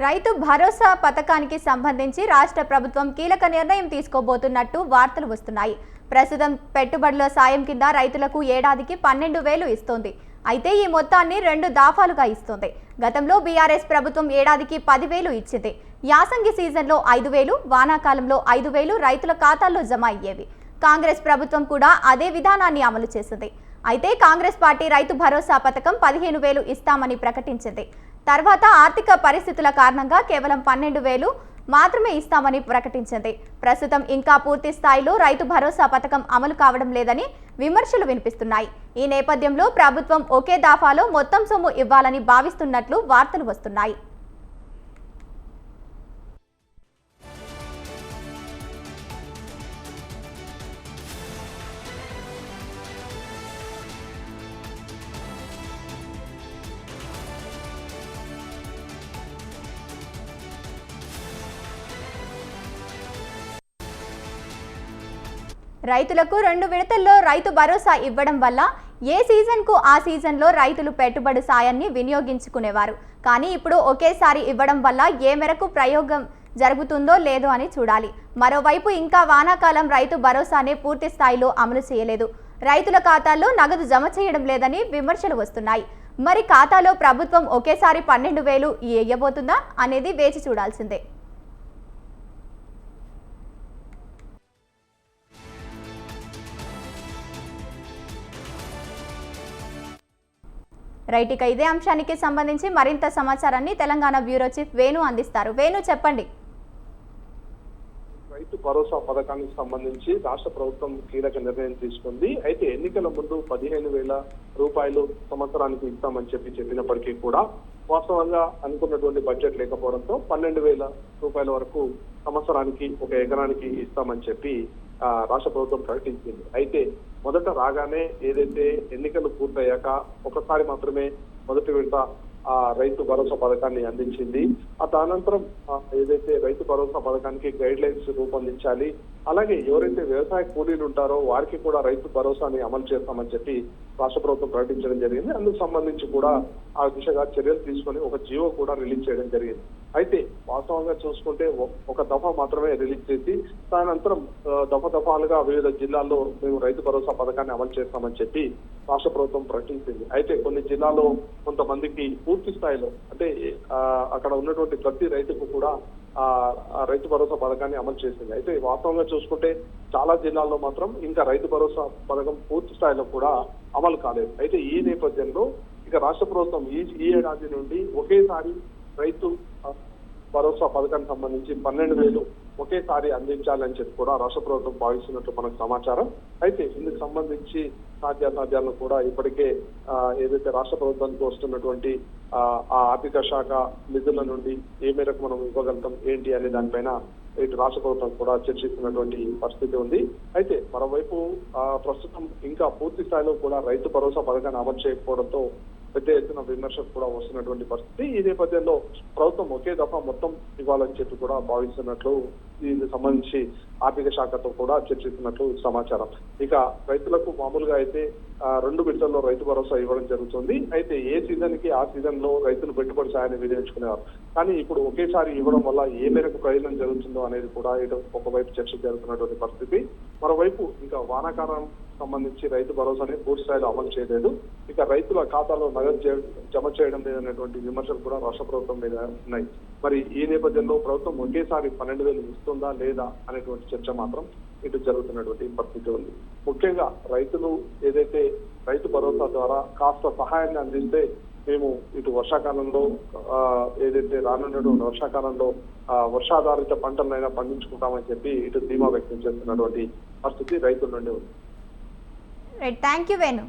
రైతు భరోసా పథకానికి సంబంధించి రాష్ట్ర ప్రభుత్వం కీలక నిర్ణయం తీసుకోబోతున్నట్టు వార్తలు వస్తున్నాయి. ప్రస్తుతం పెట్టుబడుల సాయం కింద రైతులకు ఏడాదికి 12,000 ఇస్తోంది. అయితే ఈ మొత్తాన్ని 2 దఫాలుగా ఇస్తోంది. గతంలో బీఆర్ఎస్ ప్రభుత్వం ఏడాదికి 10,000 ఇచ్చింది. యాసంగి సీజన్లో 5,000, వానాకాలంలో 5,000 రైతుల ఖాతాల్లో జమ అయ్యేవి. కాంగ్రెస్ ప్రభుత్వం కూడా అదే విధానాన్ని అమలు చేసింది. అయితే కాంగ్రెస్ పార్టీ రైతు భరోసా పథకం 15,000 ఇస్తామని ప్రకటించింది. తర్వాత ఆర్థిక పరిస్థితుల కారణంగా కేవలం 12,000 మాత్రమే ఇస్తామని ప్రకటించింది. ప్రస్తుతం ఇంకా పూర్తి స్థాయిలో రైతు భరోసా పథకం అమలు కావడం లేదని విమర్శలు వినిపిస్తున్నాయి. ఈ నేపథ్యంలో ప్రభుత్వం ఒకే దఫాలో మొత్తం సొమ్ము ఇవ్వాలని భావిస్తున్నట్లు వార్తలు వస్తున్నాయి. రైతులకు 2 విడతల్లో రైతు భరోసా ఇవ్వడం వల్ల ఏ సీజన్కు ఆ సీజన్లో రైతులు పెట్టుబడి సాయాన్ని వినియోగించుకునేవారు. కానీ ఇప్పుడు ఒకేసారి ఇవ్వడం వల్ల ఏ మేరకు ప్రయోగం జరుగుతుందో లేదో అని చూడాలి. మరోవైపు ఇంకా వానాకాలం రైతు భరోసానే పూర్తి స్థాయిలో అమలు చేయలేదు. రైతుల ఖాతాల్లో నగదు జమ చేయడం లేదని విమర్శలు వస్తున్నాయి. మరి ఖాతాలో ప్రభుత్వం ఒకేసారి 12,000 వేయబోతుందా అనేది వేచి చూడాల్సిందే. రైట్, ఇక ఇదే అంశానికి సంబంధించి మరింత సమాచారాన్ని తెలంగాణ బ్యూరో చీఫ్ వేణు అందిస్తారు. వేణు, చెప్పండి. రైతు భరోసా పథకానికి సంబంధించి రాష్ట్ర ప్రభుత్వం కీలక నిర్ణయం తీసుకుంది. అయితే ఎన్నికల ముందు 15,000 రూపాయలు సంవత్సరానికి ఇస్తామని చెప్పినప్పటికీ కూడా వాస్తవంగా అనుకున్నటువంటి బడ్జెట్ లేకపోవడంతో 12,000 రూపాయల వరకు సంవత్సరానికి ఒక ఎకరానికి ఇస్తామని చెప్పి రాష్ట్ర ప్రభుత్వం ప్రకటించింది. అయితే మొదట రాగానే ఏదైతే ఎన్నికలు పూర్తయ్యాక ఒకసారి మాత్రమే మొదటి విడత రైతు భరోసా పథకాన్ని అందించింది. అనంతరం ఏదైతే రైతు భరోసా పథకానికి గైడ్ లైన్స్ రూపొందించాలి, అలాగే ఎవరైతే వ్యవసాయ కూలీలు ఉంటారో వారికి కూడా రైతు భరోసాని అమలు చేస్తామని చెప్పి రాష్ట్ర ప్రభుత్వం ప్రకటించడం జరిగింది. అందుకు సంబంధించి కూడా ఆ దిశగా చర్యలు తీసుకొని ఒక జీవో కూడా రిలీజ్ చేయడం జరిగింది. అయితే వాస్తవంగా చూసుకుంటే ఒక దఫా మాత్రమే రిలీజ్ చేసి దానంతరం దఫాలుగా వివిధ జిల్లాల్లో మేము రైతు భరోసా పథకాన్ని అమలు చేస్తామని చెప్పి రాష్ట్ర ప్రభుత్వం ప్రకటించింది. అయితే కొన్ని జిల్లాల్లో కొంతమందికి పూర్తి స్థాయిలో అంటే అక్కడ ఉన్నటువంటి ప్రతి రైతుకు కూడా రైతు భరోసా పథకాన్ని అమలు చేసింది. అయితే వాస్తవంగా చూసుకుంటే చాలా జిల్లాల్లో మాత్రం ఇంకా రైతు భరోసా పథకం పూర్తి స్థాయిలో కూడా అమలు కాలేదు. అయితే ఈ నేపథ్యంలో ఇక రాష్ట్ర ప్రభుత్వం ఈ ఏడాది నుండి ఒకేసారి రైతు భరోసా పథకానికి సంబంధించి 12,000 ఒకేసారి అందించాలని చెప్పి కూడా రాష్ట్ర ప్రభుత్వం భావిస్తున్నట్టు మనకు సమాచారం. అయితే ఇందుకు సంబంధించి సాధ్యాసాధ్యాలను కూడా ఇప్పటికే ఏదైతే రాష్ట్ర ప్రభుత్వానికి వస్తున్నటువంటి ఆ ఆర్థిక శాఖ నిధుల నుండి ఏ మేరకు మనం ఇవ్వగలుగుతాం ఏంటి అనే దానిపైన ఇటు రాష్ట్ర ప్రభుత్వం కూడా చర్చిస్తున్నటువంటి పరిస్థితి ఉంది. అయితే మరోవైపు ప్రస్తుతం ఇంకా పూర్తి స్థాయిలో కూడా రైతు భరోసా పథకాన్ని అమలు చేయకపోవడంతో పెద్ద ఎత్తున విమర్శలు కూడా వస్తున్నటువంటి పరిస్థితి. ఈ నేపథ్యంలో ప్రభుత్వం ఒకే దఫా మొత్తం ఇవ్వాలని చెప్పి కూడా భావిస్తున్నట్లు దీనికి సంబంధించి ఆర్థిక శాఖతో కూడా చర్చిస్తున్నట్లు సమాచారం. ఇక రైతులకు మామూలుగా అయితే 2 విడతల్లో రైతు భరోసా ఇవ్వడం జరుగుతుంది. అయితే ఏ సీజన్ కి ఆ సీజన్ లో రైతులు పెట్టుబడి సాయాన్ని వినియోగించుకునేవారు. కానీ ఇప్పుడు ఒకేసారి ఇవ్వడం వల్ల ఏ మేరకు ప్రయోజనం జరుగుతుందో అనేది కూడా ఇటు ఒకవైపు చర్చ జరుగుతున్నటువంటి పరిస్థితి. మరోవైపు ఇంకా వానాకాలం సంబంధించి రైతు భరోసాని పూర్తి స్థాయిలో అమలు చేయలేదు. ఇక రైతుల ఖాతాలో నగదు జమ చేయడం లేదనేటువంటి విమర్శలు కూడా రాష్ట్ర ప్రభుత్వం మీద ఉన్నాయి. మరి ఈ నేపథ్యంలో ప్రభుత్వం ఒకేసారి 12,000 ఇస్తుందా లేదా అనేటువంటి చర్చ మాత్రం ఇటు జరుగుతున్నటువంటి పరిస్థితి ఉంది. ముఖ్యంగా రైతులు ఏదైతే రైతు భరోసా ద్వారా కాస్త సహాయాన్ని అందిస్తే మేము ఇటు వర్షాకాలంలో ఏదైతే రానున్నటువంటి వర్షాకాలంలో వర్షాధారిత పంటలైనా పండించుకుంటామని చెప్పి ఇటు ధీమా వ్యక్తం చేస్తున్నటువంటి పరిస్థితి రైతుల నుండి ఉంది. Thank you Venu.